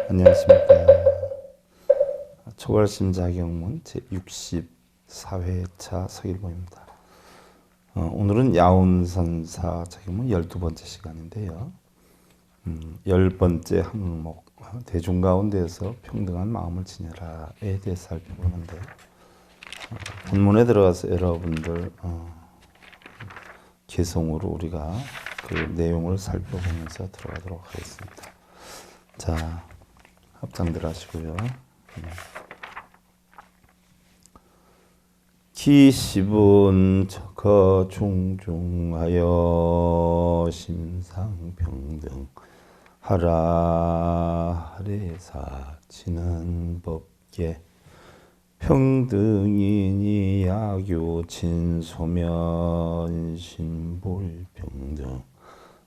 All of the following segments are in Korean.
안녕하십니까. 초월심자경문 제64회차 서길보입니다. 오늘은 야운선사 자경문 12번째 시간인데요. 10번째 항목 대중 가운데에서 평등한 마음을 지녀라에 대해 살펴보는데 본문에 들어가서 여러분들 개성으로 우리가 그 내용을 살펴보면서 들어가도록 하겠습니다. 자, 합장들 하시고요. 기십은 척허 중중하여 심상평등 하라 하래사 지는 법계 평등이니 야교 진소면 신불평등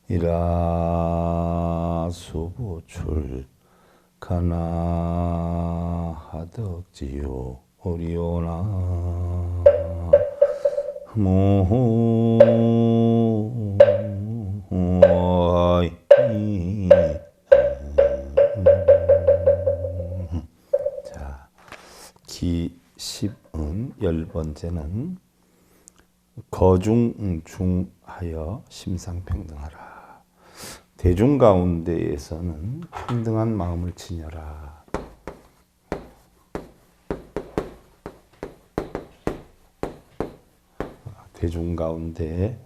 이라 수보출 가나 하덕지요 오리오나 모이 자, 기십은 10번째는 거중중하여 심상평등하라. 대중 가운데에서는 평등한 마음을 지녀라. 대중 가운데에서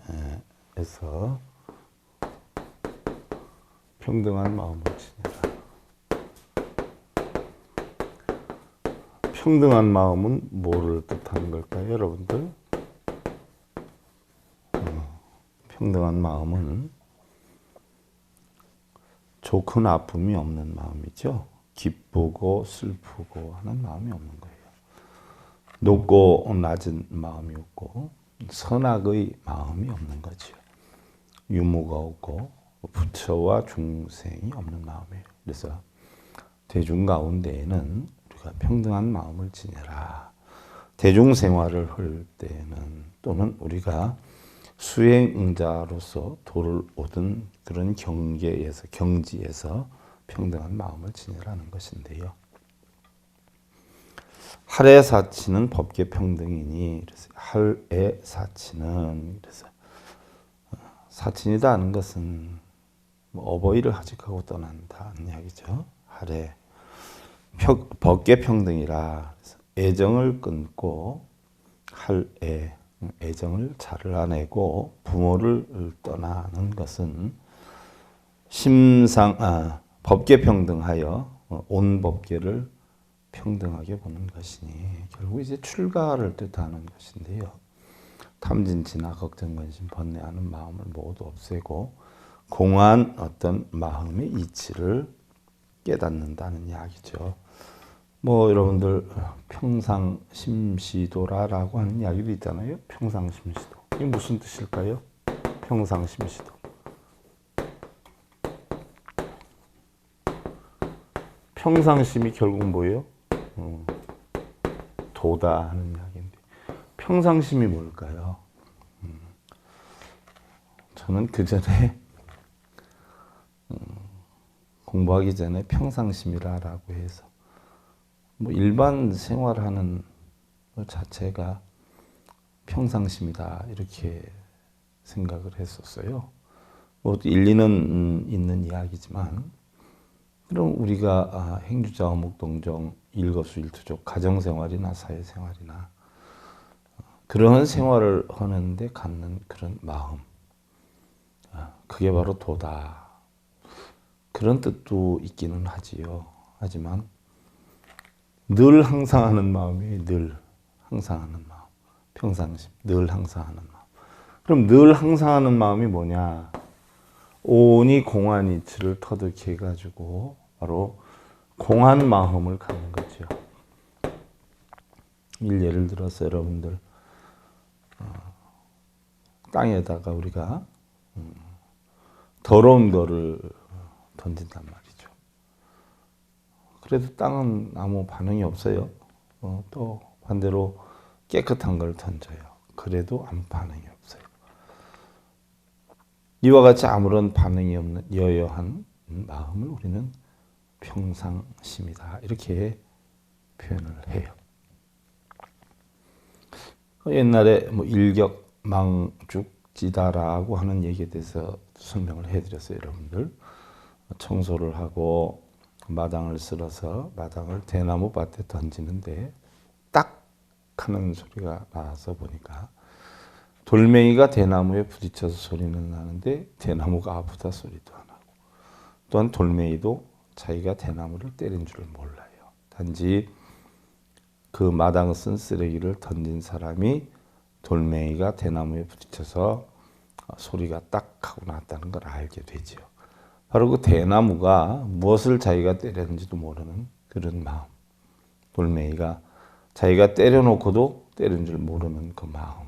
평등한 마음을 지녀라. 평등한 마음은 뭐를 뜻하는 걸까요, 여러분들? 평등한 마음은 좋고 아픔이 없는 마음이죠. 기쁘고 슬프고 하는 마음이 없는 거예요. 높고 낮은 마음이 없고 선악의 마음이 없는 거죠. 유무가 없고 부처와 중생이 없는 마음이에요. 그래서 대중 가운데에는 우리가 평등한 마음을 지녀라. 대중 생활을 할 때는 또는 우리가 수행자로서 도를 얻은 그런 경지에서 평등한 마음을 지니라는 것인데요. 할의 사치는 법계 평등이니, 그래서 할의 사치는, 그래서 사친이다 하는 것은 어버이를 하직하고 떠난다는 이야기죠. 할의 법계 평등이라, 애정을 끊고 할의 애정을 자르내고 부모를 떠나는 것은 법계 평등하여 온 법계를 평등하게 보는 것이니 결국 이제 출가를 뜻하는 것인데요. 탐진, 진화, 걱정, 근심, 번뇌하는 마음을 모두 없애고 공한 어떤 마음의 이치를 깨닫는다는 이야기죠. 여러분들 평상심시도라고 하는 이야기도 있잖아요. 평상심시도. 이게 무슨 뜻일까요? 평상심시도. 평상심이 결국 뭐예요? 도다 하는 이야기인데 평상심이 뭘까요? 저는 그 전에 공부하기 전에 평상심이라고 해서 일반 생활하는 것 자체가 평상심이다 이렇게 생각을 했었어요. 일리는 있는 이야기지만 그럼 우리가 행주자 어묵동정 일거수일투족 가정생활이나 사회생활이나 그런 생활을 하는데 갖는 그런 마음 그게 바로 도다 그런 뜻도 있기는 하지요. 하지만 늘 항상 하는 마음이 늘 항상 하는 마음. 평상심. 늘 항상 하는 마음. 그럼 늘 항상 하는 마음이 뭐냐? 온이 공한 이치를 터득해 가지고 바로 공한 마음을 갖는 거죠. 예를 들어서 여러분들 땅에다가 우리가 더러운 거를 던진단 말이죠. 그래도 땅은 아무 반응이 없어요. 또 반대로 깨끗한 걸 던져요. 그래도 아무 반응이 없어요. 이와 같이 아무런 반응이 없는 여여한 마음을 우리는 평상심이다. 이렇게 표현을 해요. 옛날에 뭐 일격망죽지다라고 하는 얘기에 대해서 설명을 해드렸어요. 여러분들 청소를 하고 마당을 쓸어서 마당을 대나무 밭에 던지는데 딱 하는 소리가 나서 보니까 돌멩이가 대나무에 부딪혀서 소리는 나는데 대나무가 아프다 소리도 안 하고, 또한 돌멩이도 자기가 대나무를 때린 줄 몰라요. 단지 그 마당 쓴 쓰레기를 던진 사람이 돌멩이가 대나무에 부딪혀서 소리가 딱 하고 났다는 걸 알게 되죠. 바로 그 대나무가 무엇을 자기가 때렸는지도 모르는 그런 마음, 돌멩이가 자기가 때려놓고도 때린 줄 모르는 그 마음,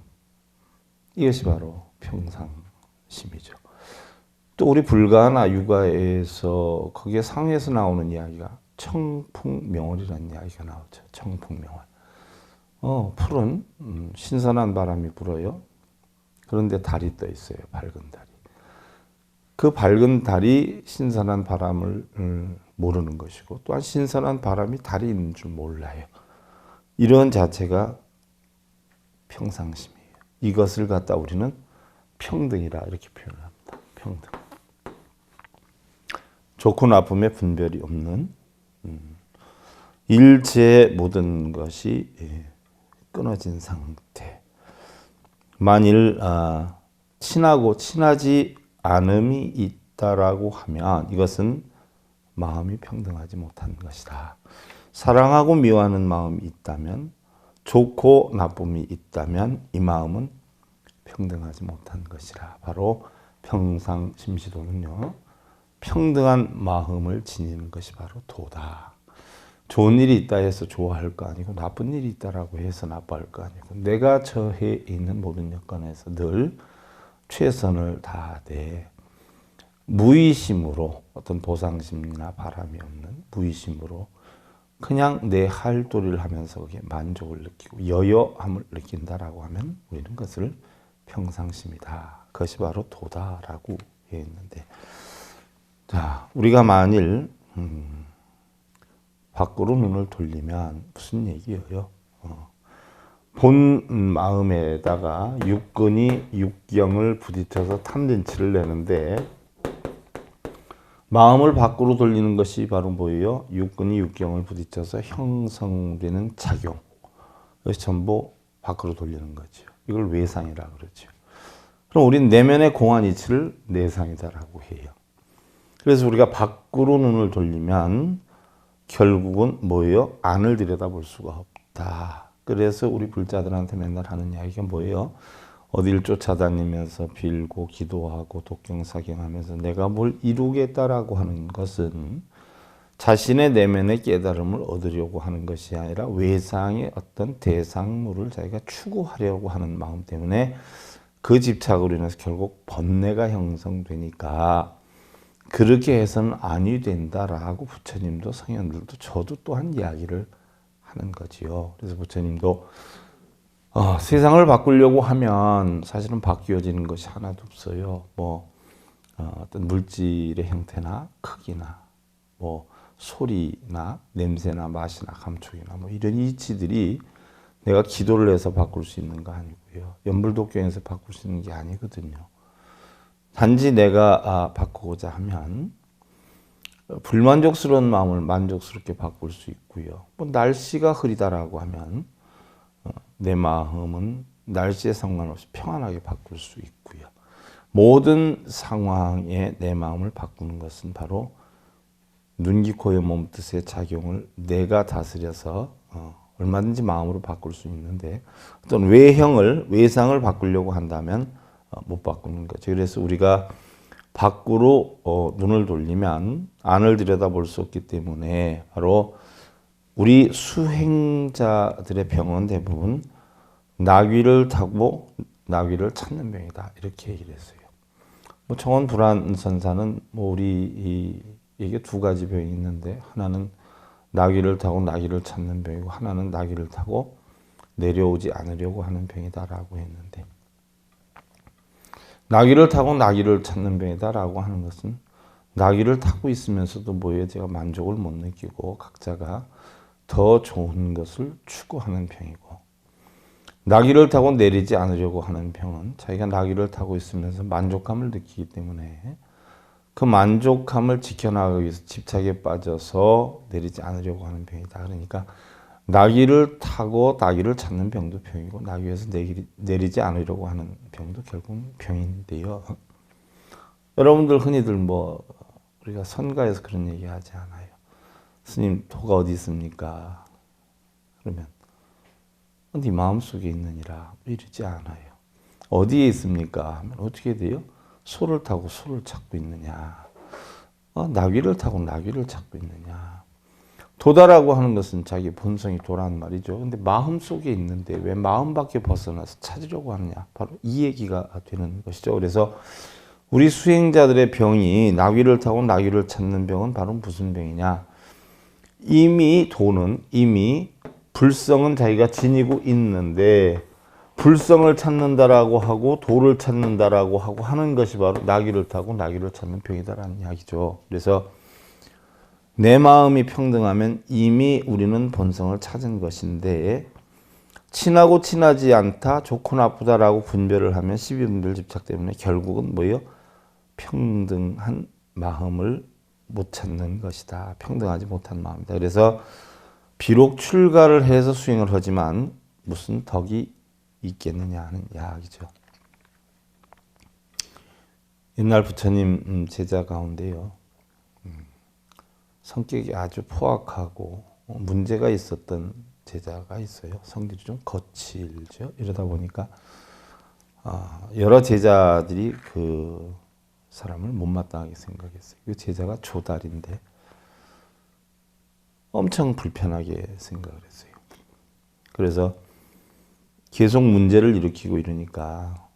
이것이 바로 평상심이죠. 또 우리 불가나 육아에서 거기에 상에서 나오는 이야기가 청풍명월이라는 이야기가 나오죠. 청풍명월. 풀은 신선한 바람이 불어요. 그런데 달이 떠 있어요. 밝은 달이. 그 밝은 달이 신선한 바람을 모르는 것이고, 또한 신선한 바람이 달이 있는 줄 몰라요. 이런 자체가 평상심이에요. 이것을 갖다 우리는 평등이라 이렇게 표현합니다. 평등. 좋고 나쁨의 분별이 없는 일체의 모든 것이 끊어진 상태. 만일 친하고 친하지 않음이 있다라고 하면 이것은 마음이 평등하지 못한 것이다. 사랑하고 미워하는 마음이 있다면, 좋고 나쁨이 있다면 이 마음은 평등하지 못한 것이라. 바로 평상심시도는요, 평등한 마음을 지니는 것이 바로 도다. 좋은 일이 있다 해서 좋아할 거 아니고, 나쁜 일이 있다라고 해서 나빠할 거 아니고, 내가 처해 있는 모든 여건에서 늘 최선을 다하되 무의심으로, 어떤 보상심이나 바람이 없는 무의심으로 그냥 내 할 도리를 하면서 그게 만족을 느끼고 여여함을 느낀다라고 하면 우리는 그것을 평상심이다. 그것이 바로 도다라고 했는데, 자, 우리가 만일 밖으로 눈을 돌리면 무슨 얘기예요? 본 마음에다가 육근이 육경을 부딪혀서 탐진치를 내는데, 마음을 밖으로 돌리는 것이 바로 뭐예요? 육근이 육경을 부딪혀서 형성되는 작용. 이것이 전부 밖으로 돌리는 거죠. 이걸 외상이라 그러죠. 그럼 우리는 내면의 공안 이치를 내상이다라고 해요. 그래서 우리가 밖으로 눈을 돌리면 결국은 뭐예요? 안을 들여다볼 수가 없다. 그래서 우리 불자들한테 맨날 하는 이야기가 뭐예요? 어딜 쫓아다니면서 빌고 기도하고 독경사경하면서 내가 뭘 이루겠다라고 하는 것은 자신의 내면의 깨달음을 얻으려고 하는 것이 아니라 외상의 어떤 대상물을 자기가 추구하려고 하는 마음 때문에 그 집착으로 인해서 결국 번뇌가 형성되니까, 그렇게 해서는 아니 된다라고 부처님도 성현들도 저도 또한 이야기를 하는 거지요. 그래서 부처님도 세상을 바꾸려고 하면 사실은 바뀌어지는 것이 하나도 없어요. 어떤 물질의 형태나 크기나 소리나 냄새나 맛이나 감촉이나 이런 이치들이 내가 기도를 해서 바꿀 수 있는 거 아니고요. 연불독경에서 바꿀 수 있는 게 아니거든요. 단지 내가 바꾸고자 하면 불만족스러운 마음을 만족스럽게 바꿀 수 있고요. 날씨가 흐리다라고 하면 내 마음은 날씨에 상관없이 평안하게 바꿀 수 있고요. 모든 상황에 내 마음을 바꾸는 것은 바로 눈, 귀, 코의 몸뜻의 작용을 내가 다스려서 얼마든지 마음으로 바꿀 수 있는데, 어떤 외상을 바꾸려고 한다면 못 바꾸는 거죠. 그래서 우리가 밖으로 눈을 돌리면 안을 들여다볼 수 없기 때문에 바로 우리 수행자들의 병은 대부분 나귀를 타고 나귀를 찾는 병이다. 이렇게 얘기를 했어요. 청원 불안선사는 우리에게 두 가지 병이 있는데, 하나는 나귀를 타고 나귀를 찾는 병이고, 하나는 나귀를 타고 내려오지 않으려고 하는 병이다라고 했는데, 나귀를 타고 나귀를 찾는 병이다라고 하는 것은 낙위를 타고 있으면서도 뭐예요? 제가 만족을 못 느끼고 각자가 더 좋은 것을 추구하는 병이고, 낙위를 타고 내리지 않으려고 하는 병은 자기가 낙위를 타고 있으면서 만족감을 느끼기 때문에 그 만족감을 지켜나가기 위해서 집착에 빠져서 내리지 않으려고 하는 병이다. 그러니까 낙위를 타고 낙위를 찾는 병도 병이고, 낙위에서 내리지 않으려고 하는 병도 결국은 병인데요. 여러분들 흔히들 뭐 우리가 선가에서 그런 얘기 하지 않아요. 스님, 도가 어디 있습니까? 그러면 네 마음속에 있느니라 이러지 않아요. 어디에 있습니까? 하면 어떻게 돼요? 소를 타고 소를 찾고 있느냐, 나귀를 타고 나귀를 찾고 있느냐. 도다라고 하는 것은 자기 본성이 도라는 말이죠. 근데 마음속에 있는데 왜 마음밖에 벗어나서 찾으려고 하느냐. 바로 이 얘기가 되는 것이죠. 그래서 우리 수행자들의 병이, 나귀를 타고 나귀를 찾는 병은 바로 무슨 병이냐. 이미 도는, 이미 불성은 자기가 지니고 있는데 불성을 찾는다라고 하고 도를 찾는다라고 하고 하는 것이 바로 나귀를 타고 나귀를 찾는 병이다라는 이야기죠. 그래서 내 마음이 평등하면 이미 우리는 본성을 찾은 것인데, 친하고 친하지 않다, 좋고 나쁘다라고 분별을 하면 시비분별 집착 때문에 결국은 뭐예요? 평등한 마음을 못 찾는 것이다. 평등하지 못한 마음이다. 그래서 비록 출가를 해서 수행을 하지만 무슨 덕이 있겠느냐 하는 이야기죠. 옛날 부처님 제자 가운데요, 성격이 아주 포악하고 문제가 있었던 제자가 있어요. 성질이 좀 거칠죠. 이러다 보니까 여러 제자들이 그 사람을 못마땅하게 생각했어요. 그 제자가 조달인데 엄청 불편하게 생각을 했어요. 그래서 계속 문제를 일으키고 이러니까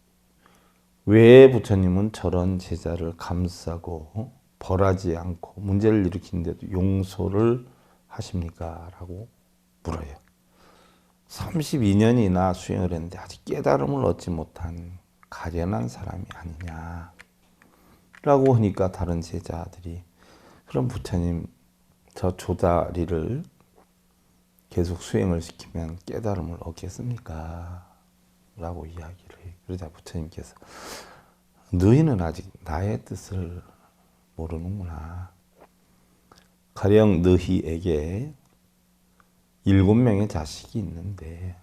왜 부처님은 저런 제자를 감싸고 벌하지 않고 문제를 일으키는데도 용서를 하십니까? 라고 물어요. 32년이나 수행을 했는데 아직 깨달음을 얻지 못한 가련한 사람이 아니냐 라고 하니까 다른 제자들이, 그럼 부처님 저 조다리를 계속 수행을 시키면 깨달음을 얻겠습니까? 라고 이야기를 해요. 그러자 부처님께서 너희는 아직 나의 뜻을 모르는구나. 가령 너희에게 7명의 자식이 있는데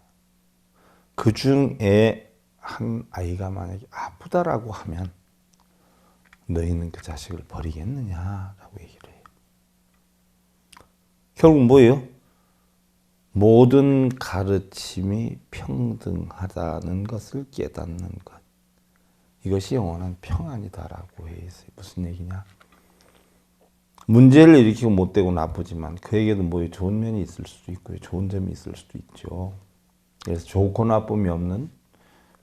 그 중에 한 아이가 만약에 아프다라고 하면 너희는 그 자식을 버리겠느냐라고 얘기를 해요. 결국 뭐예요? 모든 가르침이 평등하다는 것을 깨닫는 것. 이것이 영원한 평안이다라고 해 있어요. 무슨 얘기냐? 문제를 일으키고 못되고 나쁘지만 그에게도 뭐 좋은 면이 있을 수도 있고요. 좋은 점이 있을 수도 있죠. 그래서 좋고 나쁨이 없는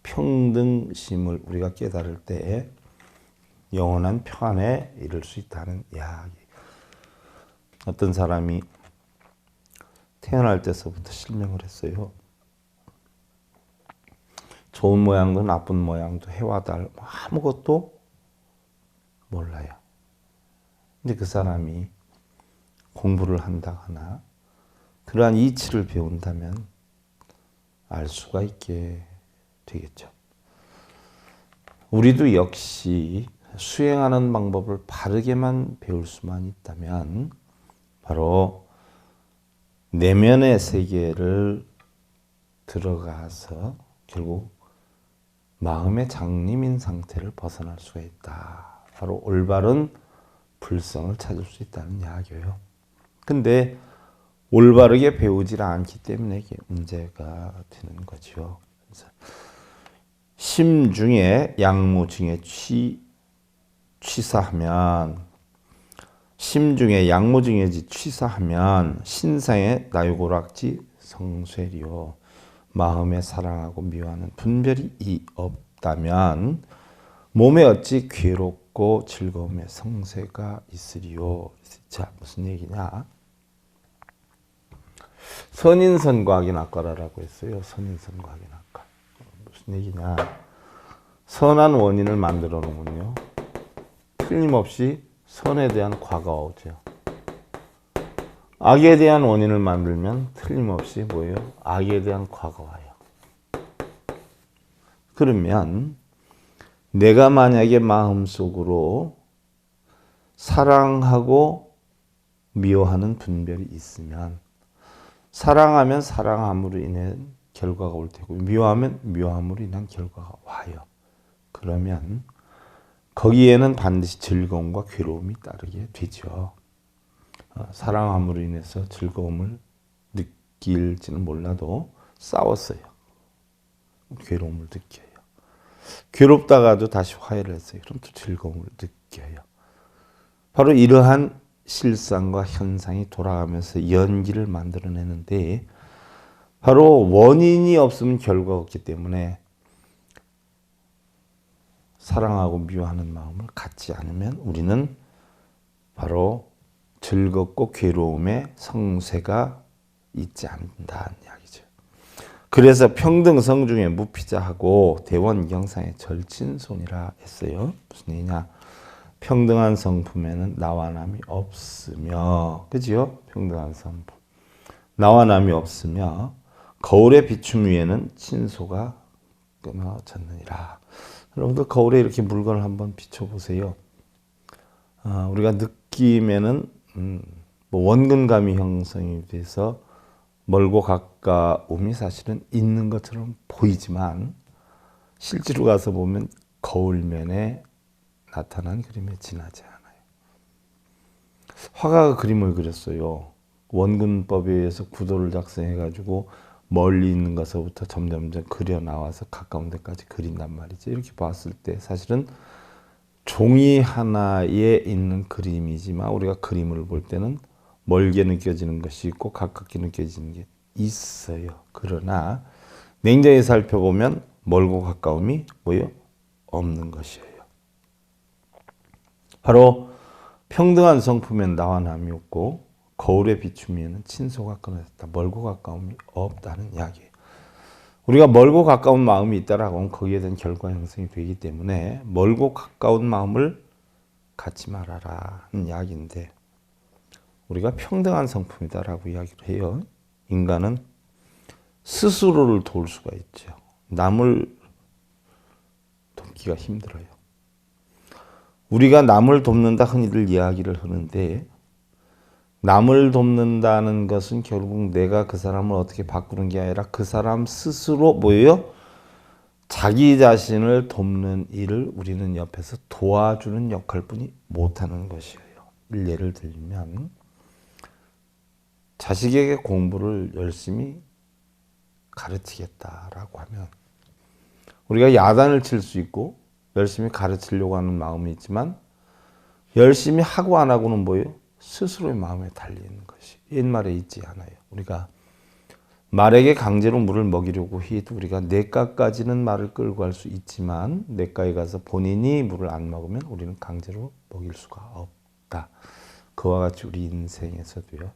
평등심을 우리가 깨달을 때 영원한 평안에 이를 수 있다는 이야기. 어떤 사람이 태어날 때서부터 실명을 했어요. 좋은 모양도 나쁜 모양도 해와 달 아무것도 몰라요. 근데 그 사람이 공부를 한다거나 그러한 이치를 배운다면 알 수가 있게 되겠죠. 우리도 역시 수행하는 방법을 바르게만 배울 수만 있다면 바로 내면의 세계를 들어가서 결국 마음의 장림인 상태를 벗어날 수가 있다. 바로 올바른 불성을 찾을 수 있다는 이야기예요. 근데 올바르게 배우질 않기 때문에 이게 문제가 되는 거죠. 그래서 심중에 양무중에 취사하면, 심중에 양무중에 취사하면 신상의 나유고락지 성쇠리요. 마음에 사랑하고 미워하는 분별이 없다면 몸에 어찌 괴롭고 즐거움의 성쇠가 있으리요. 자, 무슨 얘기냐? 선인선과학인학과라고 했어요. 선인선과학인학과. 무슨 얘기냐? 선한 원인을 만들어 놓으면요, 틀림없이 선에 대한 과가 오죠. 악에 대한 원인을 만들면 틀림없이 뭐예요? 악에 대한 과가 와요. 그러면 내가 만약에 마음속으로 사랑하고 미워하는 분별이 있으면, 사랑하면 사랑함으로 인한 결과가 올 테고, 미워하면 미워함으로 인한 결과가 와요. 그러면 거기에는 반드시 즐거움과 괴로움이 따르게 되죠. 사랑함으로 인해서 즐거움을 느낄지는 몰라도 싸웠어요. 괴로움을 느껴요. 괴롭다가도 다시 화해를 했어요. 그럼 또 즐거움을 느껴요. 바로 이러한 실상과 현상이 돌아가면서 연기를 만들어내는데, 바로 원인이 없으면 결과가 없기 때문에 사랑하고 미워하는 마음을 갖지 않으면 우리는 바로 즐겁고 괴로움의 성쇠가 있지 않는다는 이야기죠. 그래서 평등성 중에 무피자하고 대원경상의 절친손이라 했어요. 무슨 얘기냐? 평등한 성품에는 나와 남이 없으며, 그지요? 평등한 성품. 나와 남이 없으며 거울의 비춤 위에는 친소가 끊어졌느니라. 여러분들 거울에 이렇게 물건을 한번 비춰보세요. 우리가 느낌에는 뭐 원근감이 형성이 돼서 멀고 가까움이 사실은 있는 것처럼 보이지만, 실제로 가서 보면 거울면에 나타난 그림에 지나지 않아요. 화가가 그림을 그렸어요. 원근법에 의해서 구도를 작성해가지고 멀리 있는 것서부터 점점점 그려 나와서 가까운 데까지 그린단 말이죠. 이렇게 봤을 때 사실은 종이 하나에 있는 그림이지만, 우리가 그림을 볼 때는 멀게 느껴지는 것이 있고 가깝게 느껴지는 게 있어요. 그러나 냉정히 살펴보면 멀고 가까움이 뭐예요? 없는 것이에요. 바로 평등한 성품엔 나와 남이 없고 거울의 비춤에는 친소가 끊어졌다. 멀고 가까움이 없다는 이야기예요. 우리가 멀고 가까운 마음이 있다라고 하면 거기에 대한 결과 형성이 되기 때문에 멀고 가까운 마음을 갖지 말아라는 이야기인데, 우리가 평등한 성품이다라고 이야기를 해요. 인간은 스스로를 도울 수가 있죠. 남을 돕기가 힘들어요. 우리가 남을 돕는다 흔히들 이야기를 하는데, 남을 돕는다는 것은 결국 내가 그 사람을 어떻게 바꾸는 게 아니라 그 사람 스스로 뭐예요? 자기 자신을 돕는 일을 우리는 옆에서 도와주는 역할뿐이 못하는 것이에요. 예를 들면 자식에게 공부를 열심히 가르치겠다라고 하면 우리가 야단을 칠 수 있고 열심히 가르치려고 하는 마음이 있지만, 열심히 하고 안 하고는 뭐예요? 스스로의 마음에 달리는 것이 옛말에 있지 않아요. 우리가 말에게 강제로 물을 먹이려고 해도 우리가 냇가까지는 말을 끌고 갈 수 있지만, 냇가에 가서 본인이 물을 안 먹으면 우리는 강제로 먹일 수가 없다. 그와 같이 우리 인생에서도요.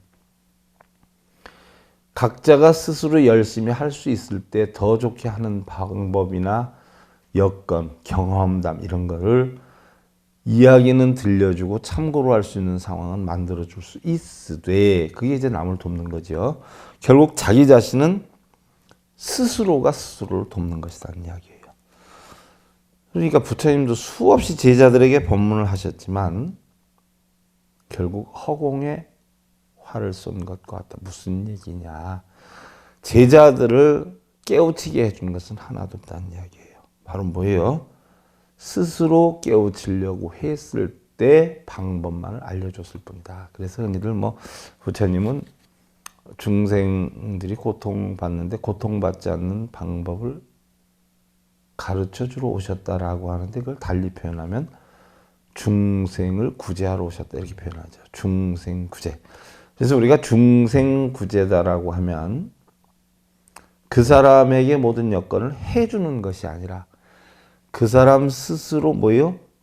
각자가 스스로 열심히 할 수 있을 때 더 좋게 하는 방법이나 여건, 경험담 이런 거를 이야기는 들려주고 참고로 할 수 있는 상황은 만들어줄 수 있으되, 그게 이제 남을 돕는 거죠. 결국 자기 자신은 스스로가 스스로를 돕는 것이라는 이야기예요. 그러니까 부처님도 수없이 제자들에게 법문을 하셨지만 결국 허공에 활을 쏜 것과 같다. 무슨 얘기냐? 제자들을 깨우치게 해준 것은 하나도 없다는 이야기예요. 바로 뭐예요? 스스로 깨우치려고 했을 때 방법만을 알려줬을 뿐이다. 그래서 흔히들 부처님은 중생들이 고통받는데 고통받지 않는 방법을 가르쳐주러 오셨다라고 하는데, 그걸 달리 표현하면 중생을 구제하러 오셨다 이렇게 표현하죠. 중생구제. 그래서 우리가 중생구제다라고 하면 그 사람에게 모든 여건을 해주는 것이 아니라 그 사람 스스로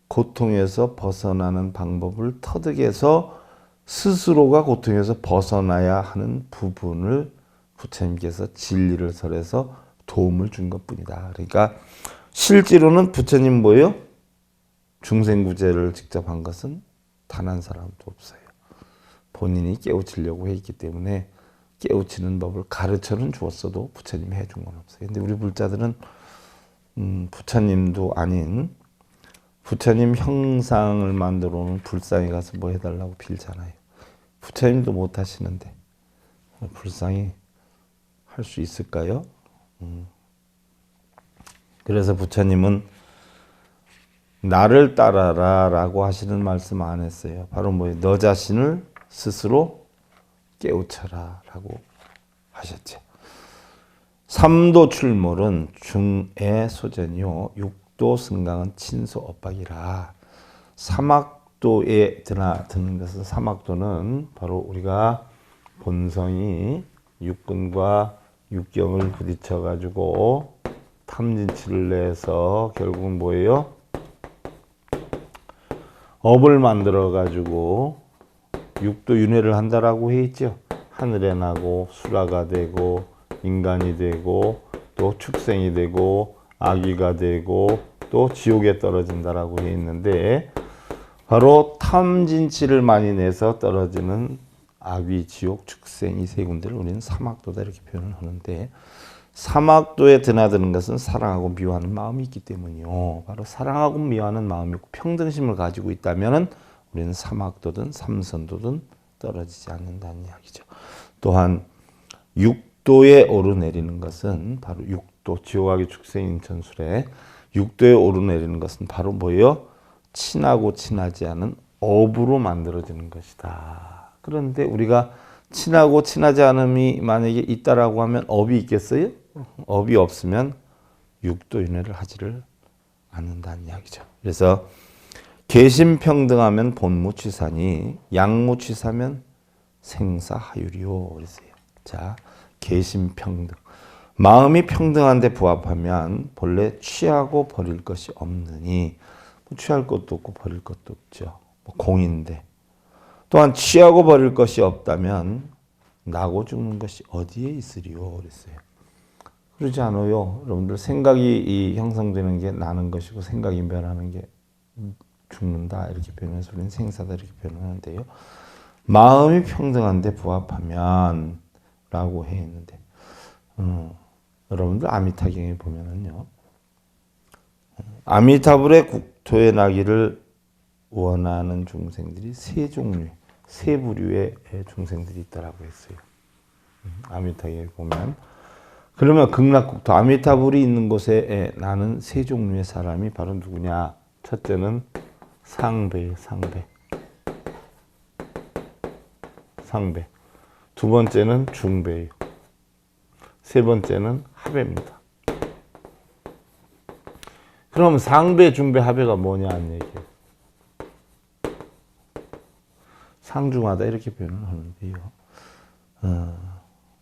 고통에서 벗어나는 방법을 터득해서 스스로가 고통에서 벗어나야 하는 부분을 부처님께서 진리를 설해서 도움을 준 것뿐이다. 그러니까 실제로는 부처님 중생구제를 직접 한 것은 단 한 사람도 없어요. 본인이 깨우치려고 했기 때문에 깨우치는 법을 가르쳐는 주었어도 부처님이 해준 건 없어요. 근데 우리 불자들은 부처님도 아닌 부처님 형상을 만들어 놓은 불상에 가서 뭐 해달라고 빌잖아요. 부처님도 못 하시는데 불상이 할 수 있을까요? 그래서 부처님은 나를 따라라 라고 하시는 말씀 안 했어요. 바로 뭐예요? 너 자신을 스스로 깨우쳐라 라고 하셨죠. 삼도 출몰은 중애 소전이요 육도 승강은 친소 엇박이라. 사막도에 드는 것은, 사막도는 바로 우리가 본성이 육근과 육경을 부딪혀 가지고 탐진치를 내서 결국은 뭐예요? 업을 만들어 가지고 육도 윤회를 한다라고 했죠. 하늘에 나고 수라가 되고 인간이 되고 또 축생이 되고 아기가 되고 또 지옥에 떨어진다라고 했는데, 바로 탐진치를 많이 내서 떨어지는 아귀, 지옥, 축생 이 세 군데를 우리는 사막도다 이렇게 표현을 하는데, 사막도에 드나드는 것은 사랑하고 미워하는 마음이 있기 때문이요. 바로 사랑하고 미워하는 마음이 있고 평등심을 가지고 있다면 우리는 사막도든 삼선도든 떨어지지 않는다는 이야기죠. 또한 육도에 오르내리는 것은 바로 육도, 지옥아귀, 축생, 인천술에 육도에 오르내리는 것은 바로 뭐예요? 친하고 친하지 않은 업으로 만들어지는 것이다. 그런데 우리가 친하고 친하지 않음이 만약에 있다라고 하면 업이 있겠어요? 업이 없으면 육도 윤회를 하지를 않는다는 이야기죠. 그래서 계심평등하면 본무취사니 양무취사면 생사하유리요 그랬어요. 자, 계심평등. 마음이 평등한데 부합하면 본래 취하고 버릴 것이 없느니, 취할 것도 없고 버릴 것도 없죠. 공인데. 또한 취하고 버릴 것이 없다면 나고 죽는 것이 어디에 있으리요 그랬어요. 그러지 않아요. 여러분들 생각이 형성되는 게 나는 것이고 생각이 변하는 게 죽는다 이렇게 표현해서 우리는 생사다 이렇게 표현하는데요. 마음이 평등한데 부합하면 라고 해 있는데, 여러분들 아미타경에 보면은요, 아미타불의 국토에 나기를 원하는 중생들이 세 종류, 세 부류의 중생들이 있다라고 했어요. 아미타경에 보면. 그러면 극락국토, 아미타불이 있는 곳에 나는 세 종류의 사람이 바로 누구냐? 첫째는 상배. 두 번째는 중배예요. 세 번째는 하배입니다. 그럼 상배, 중배, 하배가 뭐냐는 얘기예요. 상중하다 이렇게 표현을 하는데요.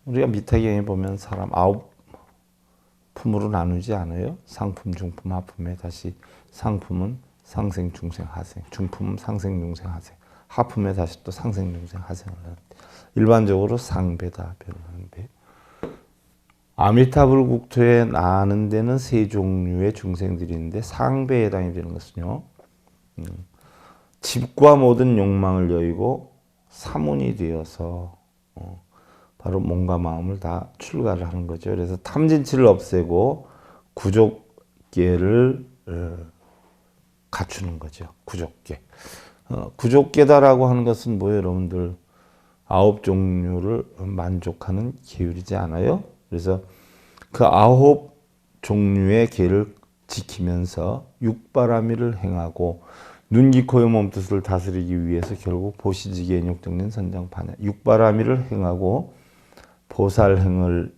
우리가 미타경에 보면 사람 9품으로 나누지 않아요? 상품, 중품, 하품에 다시 상품은 상생, 중생, 하생, 중품은 상생, 중생, 하생, 하품에 다시 또 상생, 중생, 하생을 하는데 일반적으로 상배다 표현하는데, 아미타불 국토에 나는 데는 세 종류의 중생들이 있는데 상배에 해당이 되는 것은요, 집과 모든 욕망을 여의고 사문이 되어서 바로 몸과 마음을 다 출가를 하는 거죠. 그래서 탐진치를 없애고 구족계를 갖추는 거죠. 구족계. 구족계다라고 하는 것은 뭐예요, 여러분들? 9종류를 만족하는 계율이지 않아요? 그래서 그 9종류의 계를 지키면서 육바라밀을 행하고 눈기 코의 몸뜻을 다스리기 위해서 결국 보시지기 애욕정린 선장판야 육바라밀을 행하고 보살행을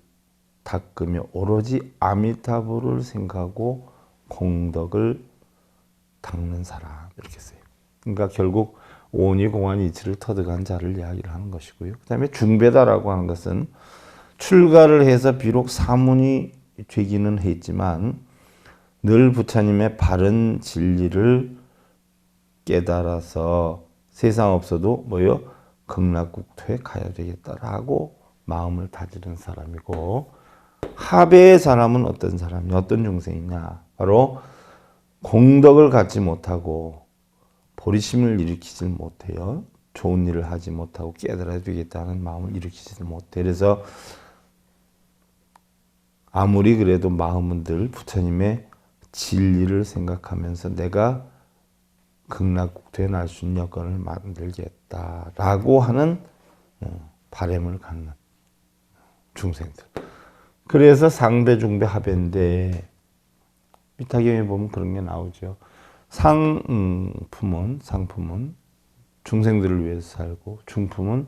닦으며 오로지 아미타불을 생각하고 공덕을 닦는 사람 이렇게 써요. 그러니까 결국 오니 공안이 이치를 터득한 자를 이야기를 하는 것이고요. 그 다음에 중배다라고 하는 것은 출가를 해서 비록 사문이 되기는 했지만 늘 부처님의 바른 진리를 깨달아서 세상 없어도 뭐요? 극락국토에 가야 되겠다라고 마음을 다지는 사람이고, 하배의 사람은 어떤 사람이 어떤 중생이냐? 바로 공덕을 갖지 못하고 보리심을 일으키질 못해요. 좋은 일을 하지 못하고 깨달아야 되겠다는 마음을 일으키지를 못해. 그래서 아무리 그래도 마음은 늘 부처님의 진리를 생각하면서 내가 극락국토에 날 수 있는 여건을 만들겠다라고 하는 바람을 갖는 중생들. 그래서 상배, 중배, 하배인데 미타경에 보면 그런 게 나오죠. 상품은 중생들을 위해서 살고, 중품은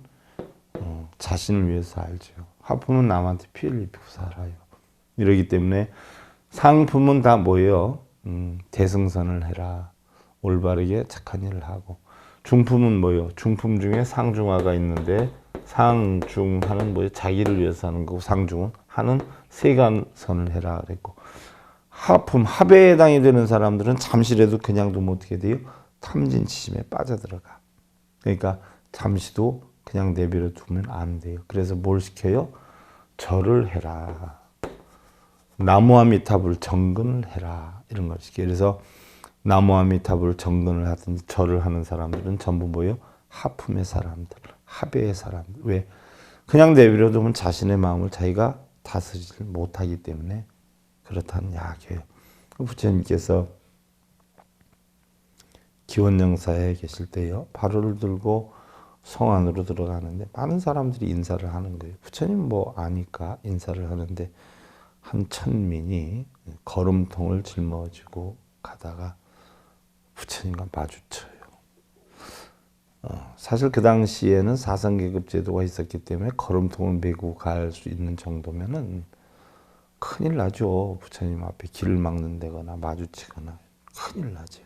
자신을 위해서 살죠. 하품은 남한테 피해를 입히고 살아요. 이러기 때문에 상품은 다 뭐예요? 대승선을 해라. 올바르게 착한 일을 하고. 중품은 뭐예요? 중품 중에 상중하가 있는데 상중하는 뭐예요? 자기를 위해서 하는 거고, 상중은 하는 세간선을 해라 그랬고, 하품, 합에 해당이 되는 사람들은 잠시라도 그냥 두면 어떻게 돼요? 탐진치심에 빠져들어가. 그러니까 잠시도 그냥 내버려 두면 안 돼요. 그래서 뭘 시켜요? 절을 해라. 나무아미타불 정근을 해라. 이런 걸 시켜요. 그래서 나무아미타불 정근을 하든지 절을 하는 사람들은 전부 뭐예요? 하품의 사람들, 합의 사람들. 왜? 그냥 내버려 두면 자신의 마음을 자기가 다스리지 못하기 때문에 그렇다는 이야기예요. 부처님께서 기원영사에 계실 때요, 바로를 들고 성 안으로 들어가는데 많은 사람들이 인사를 하는 거예요. 부처님 뭐 아니까 인사를 하는데 한 천민이 걸음통을 짊어지고 가다가 부처님과 마주쳐요. 사실 그 당시에는 사성계급 제도가 있었기 때문에 걸음통을 메고 갈 수 있는 정도면은 큰일 나죠. 부처님 앞에 길을 막는 데거나 마주치거나 큰일 나죠.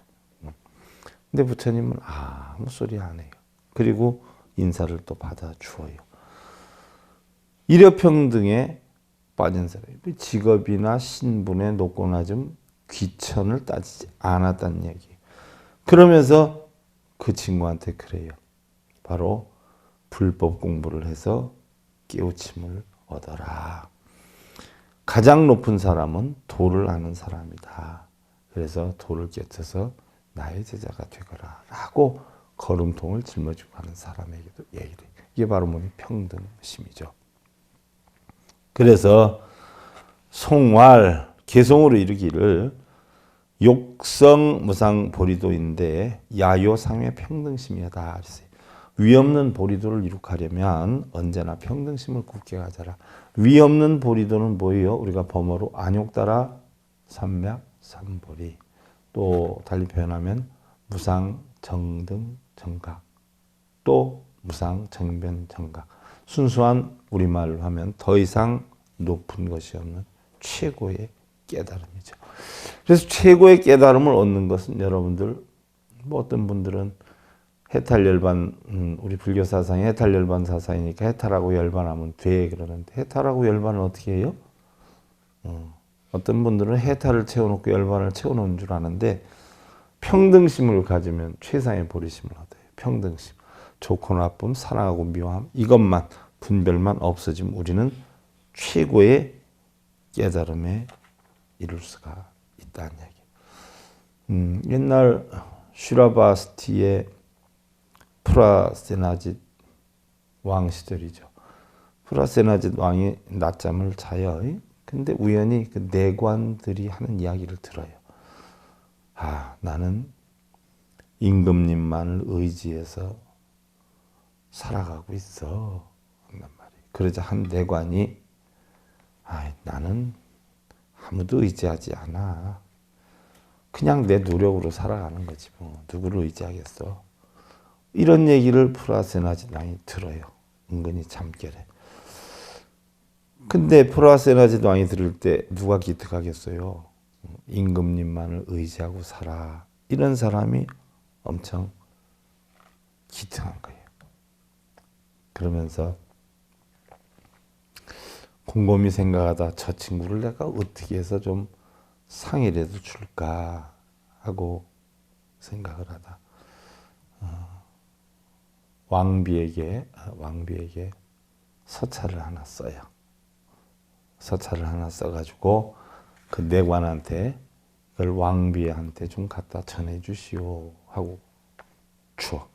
근데 부처님은 아무 소리 안 해요. 그리고 인사를 또 받아주어요. 일여평등에 빠진 사람이 직업이나 신분에 높거나 좀 귀천을 따지지 않았다는 얘기예요. 그러면서 그 친구한테 그래요. 바로 불법 공부를 해서 깨우침을 얻어라. 가장 높은 사람은 도를 아는 사람이다. 그래서 도를 깨쳐서 나의 제자가 되거라 라고 걸음통을 짊어지고 가는 사람에게도 얘기를 해요. 이게 바로 뭐니? 평등심이죠. 그래서 송왈, 개송으로 이르기를 욕성 무상 보리도인데 야요 상의 평등심이다. 위 없는 보리도를 이룩하려면 언제나 평등심을 굳게 가져라. 위 없는 보리도는 뭐예요? 우리가 범어로 안욕따라 삼맥 삼보리, 또 달리 표현하면 무상 정등 정각, 또 무상 정변 정각. 순수한 우리말로 하면 더 이상 높은 것이 없는 최고의 깨달음이죠. 그래서 최고의 깨달음을 얻는 것은 여러분들, 뭐 어떤 분들은 해탈열반, 우리 불교 사상이 해탈열반 사상이니까 해탈하고 열반하면 돼 그러는데, 해탈하고 열반은 어떻게 해요? 어떤 분들은 해탈을 채워놓고 열반을 채워놓은 줄 아는데, 평등심을 가지면 최상의 보리심을 얻어요. 평등심. 좋고 나쁨, 사랑하고 미워함, 이것만, 분별만 없어지면 우리는 최고의 깨달음에 이룰 수가 있다는 얘기. 옛날 슈라바스티의 프라세나짓 왕 시절이죠. 프라세나짓 왕이 낮잠을 자요. 근데 우연히 그 내관들이 하는 이야기를 들어요. 아, 나는 임금님만을 의지해서 살아가고 있어. 한단 말이에요. 그러자 한 내관이, 아, 나는 아무도 의지하지 않아. 그냥 내 노력으로 살아가는 거지 뭐. 누구를 의지하겠어. 이런 얘기를 프라세나짓 왕이 들어요. 은근히 잠결에. 근데 프라세나짓 왕이 들을 때 누가 기특하겠어요. 임금님만을 의지하고 살아. 이런 사람이 엄청 기특한 거예요. 그러면서 곰곰이 생각하다 저 친구를 내가 어떻게 해서 좀 상이라도 줄까 하고 생각을 하다 왕비에게 서찰을 하나 써요. 서찰을 하나 써가지고 그 내관한테 그걸 왕비한테 좀 갖다 전해 주시오 하고 추억.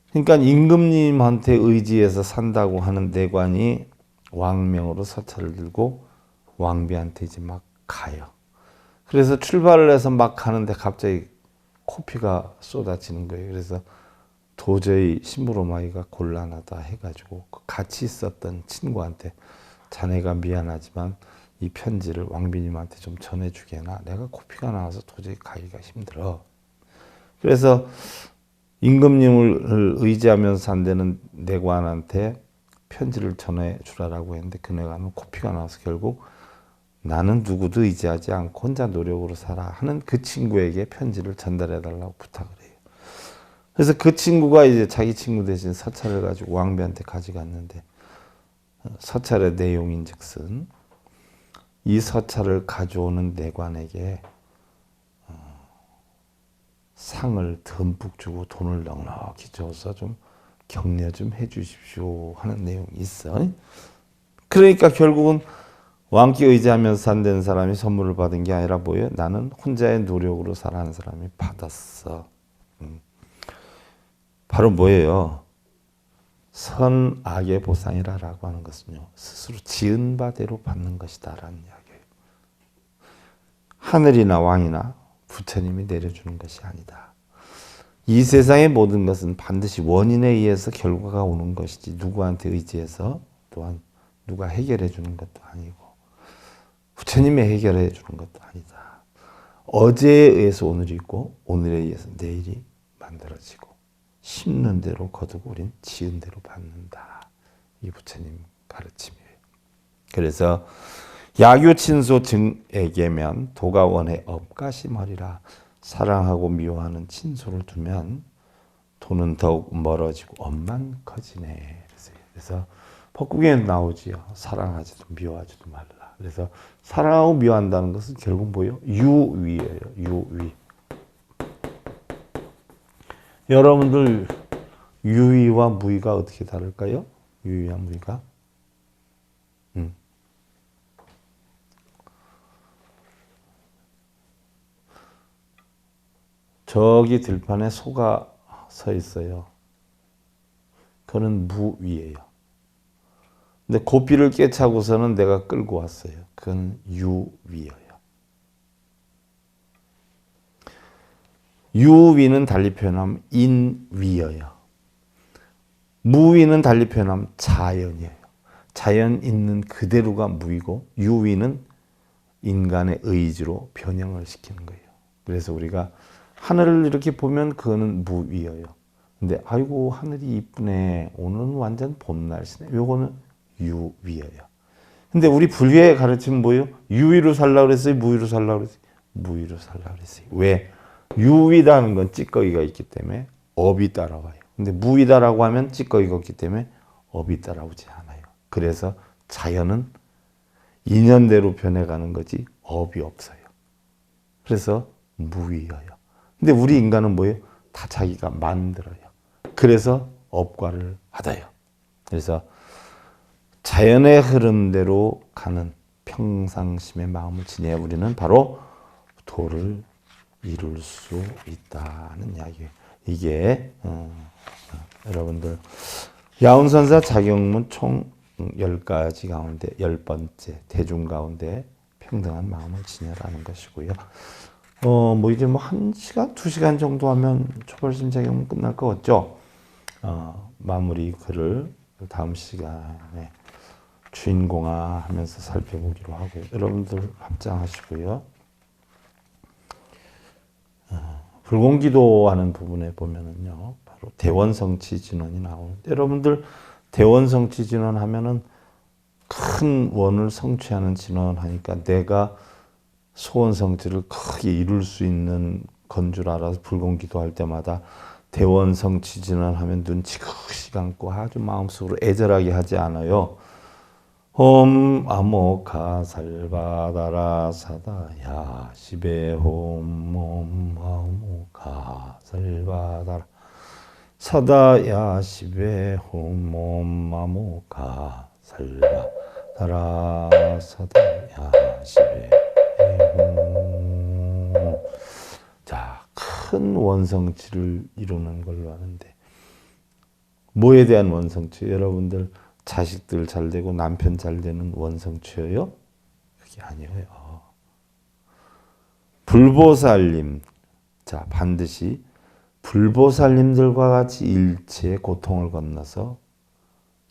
그러니까 임금님한테 의지해서 산다고 하는 내관이 왕명으로 서찰을 들고 왕비한테 이제 막 가요. 그래서 출발을 해서 막 가는데 갑자기 코피가 쏟아지는 거예요. 그래서 도저히 심부름하기가 곤란하다 해가지고 같이 있었던 친구한테 자네가 미안하지만 이 편지를 왕비님한테 좀 전해주게나. 내가 코피가 나와서 도저히 가기가 힘들어. 그래서 임금님을 의지하면서 산다는 내관한테 편지를 전해주라라고 했는데 그 내관은 코피가 나와서 결국 나는 누구도 의지하지 않고 혼자 노력으로 살아 하는 그 친구에게 편지를 전달해달라고 부탁을 해요. 그래서 그 친구가 이제 자기 친구 대신 서찰을 가지고 왕비한테 가져갔는데 서찰의 내용인즉슨 이 서찰을 가져오는 내관에게 상을 듬뿍 주고 돈을 넉넉히 줘서 좀 격려 좀 해주십시오 하는 내용이 있어. 그러니까 결국은 왕께 의지하면서 산다는 사람이 선물을 받은 게 아니라 뭐예요? 나는 혼자의 노력으로 살아가는 사람이 받았어. 바로 뭐예요? 선악의 보상이라고 하는 것은요, 스스로 지은 바대로 받는 것이다라는 이야기예요. 하늘이나 왕이나 부처님이 내려주는 것이 아니다. 이 세상의 모든 것은 반드시 원인에 의해서 결과가 오는 것이지 누구한테 의지해서 또한 누가 해결해 주는 것도 아니고 부처님이 해결해 주는 것도 아니다. 어제에 의해서 오늘이 있고 오늘에 의해서 내일이 만들어지고 심는 대로 거두고 우린 지은 대로 받는다. 이 부처님 가르침이에요. 그래서 야규친소 증에게면 도가원의 업가심하리라. 사랑하고 미워하는 친소를 두면 도는 더욱 멀어지고 업만 커지네. 그래서 법국에 나오지요. 사랑하지도 미워하지도 말라. 그래서 사랑하고 미워한다는 것은 결국 뭐예요? 유위예요. 유위. 여러분들 유위와 무위가 어떻게 다를까요? 유위와 무위가? 저기 들판에 소가 서 있어요. 그거는 무위예요. 근데 고삐를 깨차고서는 내가 끌고 왔어요. 그건 유위예요. 유위는 달리 표현하면 인위예요. 무위는 달리 표현하면 자연이에요. 자연 있는 그대로가 무위고 유위는 인간의 의지로 변형을 시키는 거예요. 그래서 우리가 하늘을 이렇게 보면 그거는 무위예요. 근데 아이고 하늘이 이쁘네. 오늘은 완전 봄 날씨네. 요거는 유위예요. 근데 우리 불교의 가르침은 뭐예요? 유위로 살라고 그랬어요? 무위로 살라고 그랬어요? 무위로 살라고 그랬어요. 왜? 유위라는 건 찌꺼기가 있기 때문에 업이 따라와요. 근데 무위다라고 하면 찌꺼기가 없기 때문에 업이 따라오지 않아요. 그래서 자연은 인연대로 변해가는 거지 업이 없어요. 그래서 무위예요. 근데 우리 인간은 뭐예요? 다 자기가 만들어요. 그래서 업과를 받아요. 그래서 자연의 흐름대로 가는 평상심의 마음을 지녀야 우리는 바로 도를 이룰 수 있다는 이야기예요. 이게 여러분들 야운선사 자경문 총 10가지 가운데 10번째 대중 가운데 평등한 마음을 지녀라는 것이고요. 뭐 이제 뭐 1시간, 2시간 정도 하면 초벌심 자경문 끝날 것 같죠? 마무리 글을 다음 시간에 주인공화 하면서 살펴보기로 하고요. 여러분들 합장하시고요. 불공기도하는 부분에 보면은요, 바로 대원성취 진원이 나오는데, 여러분들 대원성취 진원 하면은 큰 원을 성취하는 진원 하니까 내가 소원 성취를 크게 이룰 수 있는 건 줄 알아서 불공기도 할 때마다 대원성취 진원 하면 눈치 크게 감고 아주 마음속으로 애절하게 하지 않아요. 홈 아모카 살바다라 사다야 시베 홈 아모카 살바다라 사다야 시베 홈 아모카 살바다라 사다야 시베 홈. 자, 큰 원성치를 이루는 걸로 아는데 뭐에 대한 원성치? 여러분들 자식들 잘 되고 남편 잘 되는 원성치예요? 그게 아니에요. 불보살님, 자 반드시 불보살님들과 같이 일체의 고통을 건너서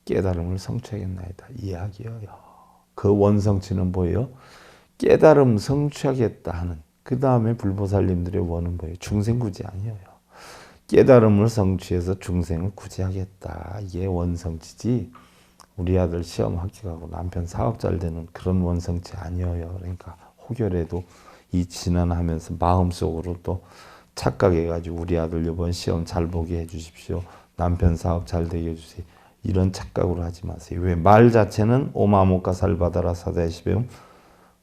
깨달음을 성취하겠나이다. 이야기예요. 그 원성치는 뭐예요? 깨달음 성취하겠다 하는. 그 다음에 불보살님들의 원은 뭐예요? 중생구제 아니에요. 깨달음을 성취해서 중생을 구제하겠다. 이게 원성치지. 우리 아들 시험 합격하고 남편 사업 잘 되는 그런 원성치 아니에요. 그러니까 혹여라도 이 진언하면서 마음속으로 또 착각해가지고 우리 아들 이번 시험 잘 보게 해주십시오. 남편 사업 잘 되게 해주세요. 이런 착각으로 하지 마세요. 왜? 말 자체는 오마모카 살바다라 사다시배움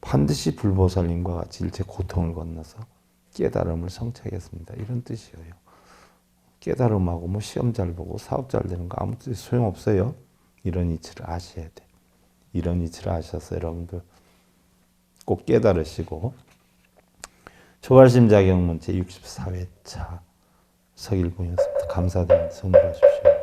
반드시 불보살님과 같이 일체 고통을 건너서 깨달음을 성취하겠습니다. 이런 뜻이에요. 깨달음하고 뭐 시험 잘 보고 사업 잘 되는 거 아무 뜻 소용없어요. 이런 이치를 아셔야 돼. 이런 이치를 아셔서 여러분들 꼭 깨달으시고 초발심자경문제 64회차 서길봉이었습니다. 감사드립니다. 성불하십시오.